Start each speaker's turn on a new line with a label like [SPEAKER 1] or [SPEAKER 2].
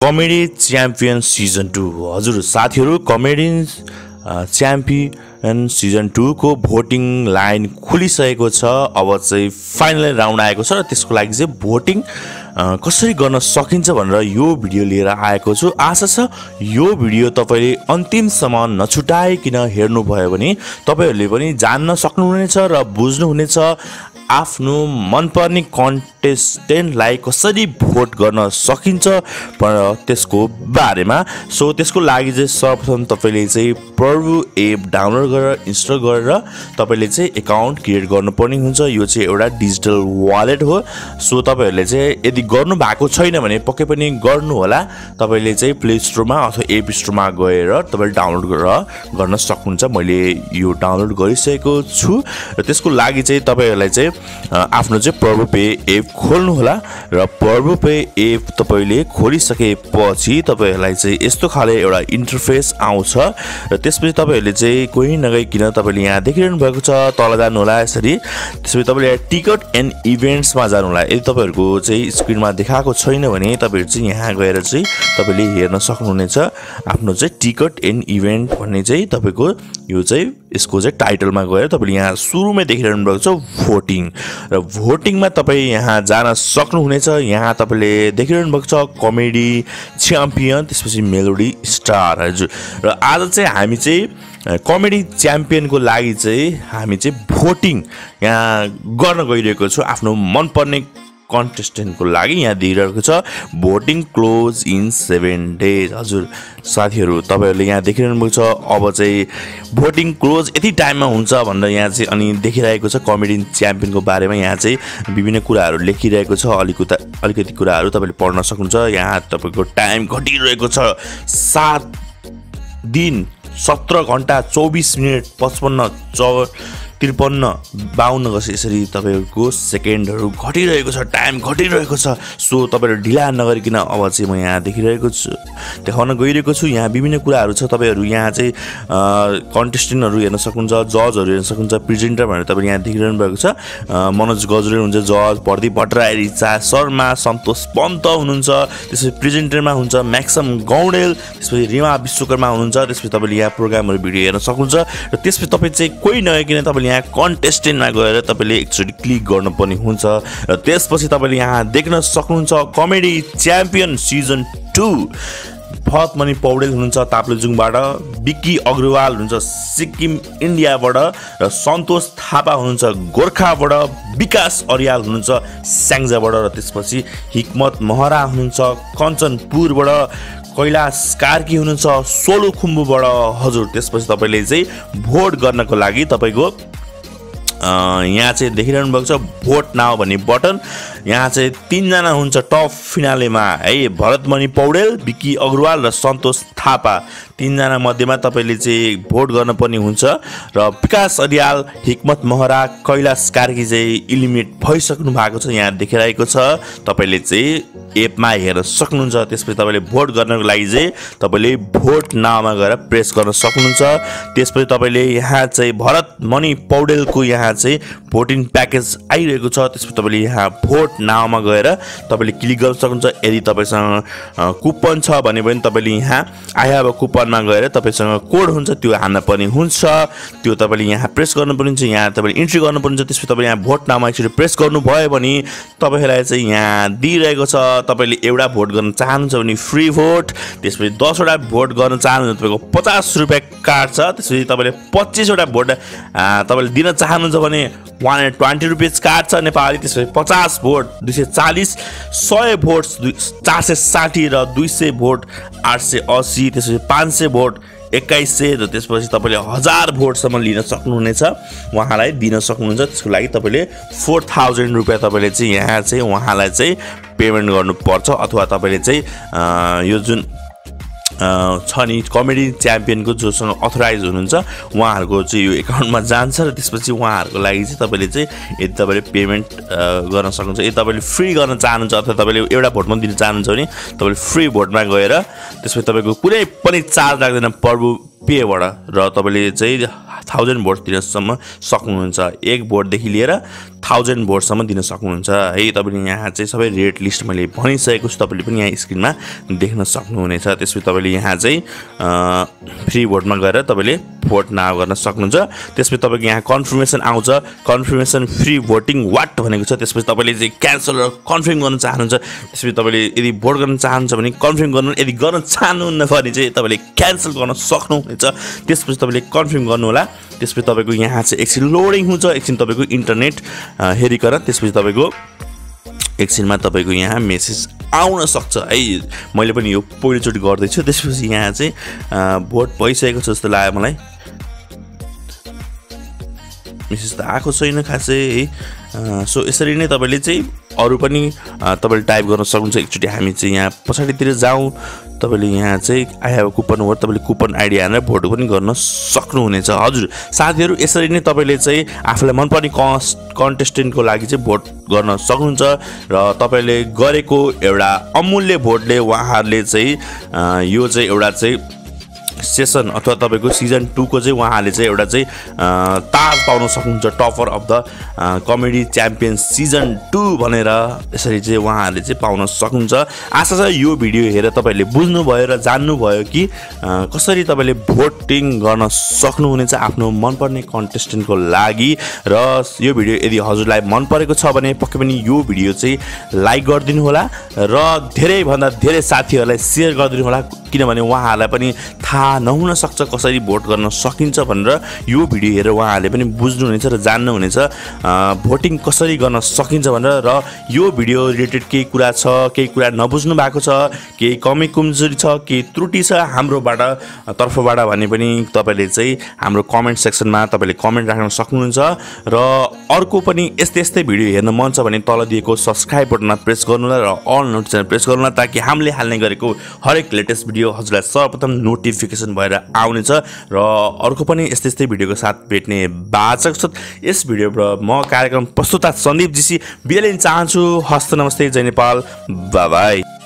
[SPEAKER 1] Comedy champion season 2 हजुर साथीहरु comedy champion season 2 को भोटिङ लाइन खुलिसकेको छ। अब चाहिँ फाइनल राउन्ड आएको छ र त्यसको लागि चाहिँ भोटिङ कसरी गर्न सकिन्छ भनेर यो भिडियो लिएर आएको छु। आशा छ यो भिडियो तपाईले अन्तिमसम्म नछुटाइकिन हेर्नु भयो भने तपाईहरुले पनि जान्न सक्नुहुनेछ र बुझ्नुहुनेछ आफ्नो मनपर्ने कन्टेस्टेन्टलाई कसरी भोट गर्न सकिन्छ त्यसको बारेमा। सो त्यसको लागि चाहिँ सर्वप्रथम तपाईले चाहिँ प्रभु एप डाउनलोड गरेर इन्स्टल गरेर तपाईले चाहिँ अकाउन्ट क्रिएट गर्नुपर्ने हुन्छ। यो चाहिँ एउटा डिजिटल वालेट हो। सो तपाईहरुले चाहिँ यदि गर्नु भएको छैन भने पक्कै पनि गर्नु होला। तपाईले चाहिँ प्ले स्टोरमा अथवा एप स्टोरमा गएर तपाईले डाउनलोड गरेर गर्न सक्नुहुन्छ। मैले यो डाउनलोड गरिसकेको छु र त्यसको लागि चाहिँ तपाईहरुलाई चाहिँ आफ्नो चाहिँ प्रभु पे एप खोल्नु होला र प्रभु पे एप तपाईले खोलिसकेपछि तपाईहरुलाई चाहिँ यस्तो खाले एउटा इन्टरफेस आउँछ र त्यसपछि तपाईहरुले चाहिँ कोही नगइकिन तपाईले यहाँ देखिरहनु भएको छ तल जानु होला यसरी। त्यसपछि तपाईले टिकट एन्ड इभेन्ट्समा जानु होला। यदि तपाईहरुको चाहिँ स्क्रिनमा देखाएको छैन भने तपाईहरु चाहिँ यहाँ गएर चाहिँ तपाईले हेर्न सक्नुहुनेछ। आफ्नो चाहिँ टिकट एन्ड इभेन्ट भन्ने चाहिँ तपाईको यो चाहिँ यसको चाहिँ टाइटलमा गएर तपाईले यहाँ सुरुमै देखिरहनु भएको छ भोटिङ र भोटिङमा तपाई यहाँ जान सक्नुहुनेछ। यहाँ तपाईले देखिरहनु भएको छ कमेडी च्याम्पियन त्यसपछि मेलोडी स्टार हजुर। र आज चाहिँ हामी चाहिँ कमेडी च्याम्पियनको लागि चाहिँ हामी चाहिँ भोटिङ यहाँ गर्न गइरहेको छु आफ्नो मनपर्ने कन्टेस्टेन्टको लागि। यहाँ दिइरहेको छ भोटिङ क्लोज इन 7 डेज हजुर साथीहरु तपाईहरुले यहाँ देखिरहनु भएको छ। अब चाहिँ भोटिङ क्लोज यति टाइममा हुन्छ भनेर यहाँ चाहिँ अनि देखिरहेको छ कमेडी च्याम्पियनको बारेमा। यहाँ चाहिँ विभिन्न कुराहरु लेखिरहेको छ। अलिकति कुराहरु तपाईले पढ्न सक्नुहुन्छ। यहाँ तपाईको टाइम घटिरहेको छ 7 दिन 17 घण्टा 24 मिनेट 55 53 52 गस यसरी तपाईहरुको सेकेन्डहरु घटिरहेको छ टाइम घटिरहेको छ। सो तपाईहरु ढिला नगरिकिन अब चाहिँ म यहाँ देखिरहेको छु देखाउन गइरहेको छु। यहाँ विभिन्न कुराहरु छ। तपाईहरु यहाँ चाहिँ कन्टेस्टेन्टहरु हेर्न सक्नुहुन्छ जजहरु हेर्न सक्नुहुन्छ प्रेजेन्टर भनेर तपाईले यहाँ देखिरहनु भएको छ। मनोज गजरे हुन्छ जज प्रदीप भट्टराई रिचा शर्मा सन्तोष पन्त हुनुहुन्छ। त्यसपछि प्रेजेन्टरमा हुन्छ म्याक्सम गौडेल त्यसपछि रिमा विश्वकर्मा हुनुहुन्छ। त्यसपछि तपाईले यहाँ प्रोग्रामहरु भिडियो हेर्न सक्नुहुन्छ र त्यसपछि तपाई चाहिँ कोही नआइकिन तपाईले यहाँ कन्टेस्टेन्टमा गएर तपाईले एकचोटी क्लिक गर्नुपर्ने हुन्छ र त्यसपछि तपाईले यहाँ देख्न सक्नुहुन्छ comedy champion season 2 Bharatmani Paudel हुनुहुन्छ ताप्लेजुङबाट, विक्की अग्रवाल हुनुहुन्छ सिक्किम इन्डियाबाट र सन्तोष थापा हुनुहुन्छ गोरखाबाट, विकास अर्याल हुनुहुन्छ स्याङ्जाबाट र त्यसपछि हिक्मत महरा हुनुहुन्छ कञ्चनपुरबाट, कैलाश कार्की हुनुहुन्छ सोलुखुम्बुबाट हजुर। त्यसपछि तपाईले चाहिँ भोट गर्नको लागि तपाईको यहाँ चाहिँ देखिरहनु भएको छ भोट नाउ भन्ने बटन। यहाँ चाहिँ 3 जना हुन्छ टप फिनालेमा है भरतमणि पौडेल विक्की अग्रवाल र सन्तोष थापा। 3 जना मध्येमा तपाईले चाहिँ भोट गर्नुपर्ने हुन्छ र विकास अर्याल हिक्मत महरा कैलाश कार्की चाहिँ इलिमिनेट भइसक्नु भएको छ यहाँ देखिरहेको छ। तपाईले चाहिँ एपमा हेर्न सक्नुहुन्छ। त्यसपछि तपाईले भोट गर्नको लागि चाहिँ तपाईले भोट नाउमा गएर प्रेस गर्न सक्नुहुन्छ। त्यसपछि तपाईले यहाँ चाहिँ भरतमणि पौडेलको यहाँ चाहिँ भोटिङ प्याकेज आइरहेको छ। त्यसपछि तपाईले यहाँ भोट नाउमा गएर तपाईले क्लिक गर्न सक्नुहुन्छ। यदि तपाईसँग कुपन छ भने पनि तपाईले यहाँ आई हेभ अ कुपनमा गएर तपाईसँग कोड हुन्छ त्यो हाल्न पर्ने हुन्छ। त्यो तपाईले यहाँ प्रेस गर्नुपर्ने हुन्छ। यहाँ तपाईले इन्ट्री गर्नुपर्ने हुन्छ। त्यसपछि तपाईले यहाँ भोट नाउमा एकचोटि प्रेस गर्नुभयो भने तपाईलाई चाहिँ यहाँ दिइरहेको छ तपाईले एउटा भोट गर्न चाहनुहुन्छ भने फ्री भोट। त्यसपछि 10 वटा भोट गर्न चाहनुहुन्छ तपाईको 50 रुपैयाँ काट्छ। त्यसपछि तपाईले 25 वटा भोट तपाईले दिन चाहनुहुन्छ भने 120 रुपैयाँ काट्छ नेपाली। त्यसपछि 50 भोट 240, 100 भोट 460 र 200 भोट 880, त्यसपछि 500 भोट 2100 र त्यसपछि तपाईले 1000 भोटसम्म लिन सक्नुहुनेछ उहाँलाई दिन सक्नुहुन्छ। त्यसको लागि तपाईले 4000 रुपैयाँ तपाईले चाहिँ यहाँ चाहिँ उहाँलाई चाहिँ पेमेन्ट गर्नुपर्छ अथवा तपाईले चाहिँ यो जुन छ नि कमेडी च्याम्पियनको जोसँग अथराइज हुनुहुन्छ उहाँहरुको चाहिँ यो अकाउन्टमा जान्छ र त्यसपछि उहाँहरुको लागि चाहिँ तपाईले चाहिँ यदि तपाईले पेमेन्ट गर्न सक्नुहुन्छ। यदि तपाईले फ्री गर्न चाहनुहुन्छ अथवा तपाईले एउटा भोट मात्र दिन चाहनुहुन्छ भने तपाईले फ्री भोटमा गएर त्यसपछि तपाईको कुनै पनि चार्ज लाग्दैन प्रभु पेबाट र तपाईले चाहिँ 1000 भोट दिनसम्म सक्नुहुन्छ। 1 भोटदेखि लिएर 1000 भोटसम्म दिन सक्नुहुन्छ है। तपाईले यहाँ चाहिँ सबै रेट लिस्ट मैले भनिसकेको छु, तपाईले पनि यहाँ स्क्रिनमा देख्न सक्नुहुनेछ। त्यसपछि तपाईले यहाँ चाहिँ फ्री भोटमा गएर तपाईले भोट नाउ गर्न सक्नुहुन्छ। त्यसपछि तपाईको यहाँ कन्फर्मेसन आउँछ, कन्फर्मेसन फ्री भोटिङ वाट भनेको छ। त्यसपछि तपाईले चाहिँ क्यान्सल र कन्फर्म गर्न चाहनुहुन्छ। त्यसपछि तपाईले यदि भोट गर्न चाहनुहुन्छ भने कन्फर्म गर्नु, यदि गर्न चाहनुहुन्न भने चाहिँ तपाईले क्यान्सल गर्न सक्नुहुनेछ। त्यसपछि तपाईले कन्फर्म गर्नु होला। त्यसपछि तपाईको यहाँ चाहिँ एकछिन लोडिङ हुन्छ, एकछिन तपाईको इन्टरनेट हेरिकन त्यसपछि तपाईको एकछिनमा तपाईको यहाँ मेसेज आउन सक्छ है। मैले पनि यो पहिलोचोटि गर्दैछु। त्यसपछि यहाँ चाहिँ भोट भइसकेको छ जस्तो लाग्यो मलाई। मेसेज त आएको छैन खासै है। सो यसरी नै तपाईले चाहिँ अरू पनि तपाईले टाइप गर्न सक्नुहुन्छ। एकचोटि हामी चाहिँ यहाँ पछाडितिर जाउँ। तपाईले यहाँ चाहिँ आई हेभ कुपन भोट, तपाईले कुपन आइडी हालेर भोट पनि गर्न सक्नुहुनेछ। हजुर साथीहरू, यसरी नै तपाईले चाहिँ आफूलाई मनपर्ने कन्टेस्टेन्टको लागि चाहिँ भोट गर्न सक्नुहुन्छ र तपाईले गरेको एउटा अमूल्य भोटले उहाँहरूले चाहिँ यो चाहिँ एउटा चाहिँ सेसन अथवा तपाईको सिजन 2 को चाहिँ उहाँहरूले चाहिँ एउटा चाहिँ ताज पाउन सक्नुहुन्छ, topper of the comedy champion season 2 भनेर यसरी चाहिँ उहाँहरूले चाहिँ पाउन सक्नुहुन्छ। आशा छ यो भिडियो हेरेर तपाईहरूले बुझ्नुभयो र जान्नुभयो कि कसरी तपाईले भोटिङ गर्न सक्नुहुनेछ आफ्नो मनपर्ने कन्टेस्टेन्टको लागि। र यो भिडियो यदि हजुरलाई मन परेको छ भने पक्कै पनि यो भिडियो चाहिँ लाइक गरिदिनु होला र धेरैभन्दा धेरै साथीहरूलाई सेयर गरिदिनु होला, किनभने उहाँहरूलाई पनि थाहा नहुन सक्छ कसरी भोट गर्न सकिन्छ भनेर। यो भिडियो हेरेर उहाँहरूले पनि बुझ्नुहुनेछ र जान्नुहुनेछ भोटिङ कसरी गर्न सकिन्छ भनेर। र यो भिडियो रिलेटेड केही कुरा छ, केही कुरा नबुझ्नु भएको छ, केही कमी कमजोरी छ, केही त्रुटि छ तर्फबाट भने पनि तपाईले चाहिँ हाम्रो कमेन्ट सेक्सनमा तपाईले कमेन्ट राख्न सक्नुहुन्छ। र अर्को पनि यस्तै भिडियो हेर्न मन छ भने तल दिएको सब्स्क्राइब बटनमा प्रेस गर्नु होला र अल नोटिफिकेसन प्रेस गर्नु होला, ताकि हामीले हाल्ने गरेको हरेक लेटेस्ट भिडियो हजुरलाई सर्वप्रथम नोटिफिकेसन भएर आउनेछ। र अर्को पनि यस्तै भिडियोको साथ भेट्ने वाचक छ। यस भिडियोबाट म कार्यक्रम प्रस्तुता सन्दीप जीसी बिदा लिन चाहन्छु। हस्त नमस्ते, जय नेपाल, बाई बाई।